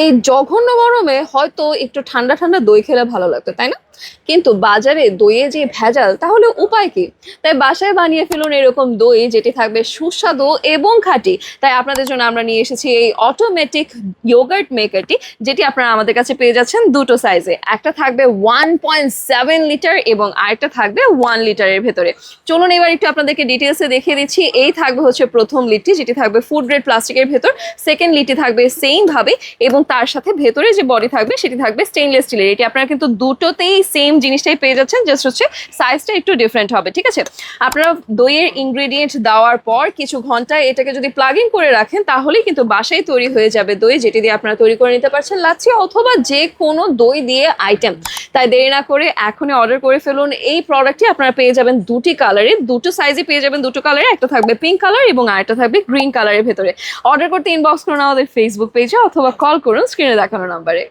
এই জঘন্য গরমে হয়তো একটু ঠান্ডা ঠান্ডা দই খেলে ভালো লাগতো, তাই না? কিন্তু বাজারে দইয়ে যে ভেজাল, তাহলে উপায় কি? তাই বাসায় বানিয়ে ফেলুন এরকম দই, যেটি থাকবে সুস্বাদু এবং খাঁটি। তাই আপনাদের জন্য আমরা নিয়ে এসেছি এই অটোমেটিক ইয়োগার্ট মেকারটি, যেটি আপনারা আমাদের কাছে পেয়ে যাচ্ছেন দুটো সাইজে। একটা থাকবে 1.7 লিটার এবং আরেকটা থাকবে 1 লিটারের ভেতরে। চলুন এবার একটু আপনাদেরকে ডিটেলসে দেখিয়ে দিচ্ছি। এই থাকবে হচ্ছে প্রথম লিডটি, যেটি থাকবে ফুড গ্রেড প্লাস্টিকের ভেতর। সেকেন্ড লিডটি থাকবে সেম ভাবে এবং তার সাথে ভেতরে যে বডি থাকবে সেটি থাকবে স্টেইনলেস স্টিলের। এটি আপনারা কিন্তু দুটোতেই সেম জিনিসটাই পেয়ে যাচ্ছেন, জাস্ট হচ্ছে সাইজটা একটু ডিফারেন্ট হবে, ঠিক আছে? আপনারা দইয়ের ইনগ্রেডিয়েন্ট দেওয়ার পর কিছু ঘন্টায় এটাকে যদি প্লাগ ইন করে রাখেন, তাহলেই কিন্তু বাসায় তৈরি হয়ে যাবে দই, যেটি দিয়ে আপনারা তৈরি করে নিতে পারছেন লাচ্ছি অথবা যে কোনো দই দিয়ে আইটেম। তাই দেরি না করে এখনই অর্ডার করে ফেলুন। এই প্রোডাক্টটি আপনারা পেয়ে যাবেন দুটি কালারে, দুটো সাইজে পেয়ে যাবেন দুটো কালারে। একটা থাকবে পিঙ্ক কালার এবং আরেকটা থাকবে গ্রিন কালারের ভেতরে। অর্ডার করতে ইনবক্স করুন আমাদের ফেসবুক পেজে অথবা কল করুন স্ক্রিনে দেখানো নাম্বারে।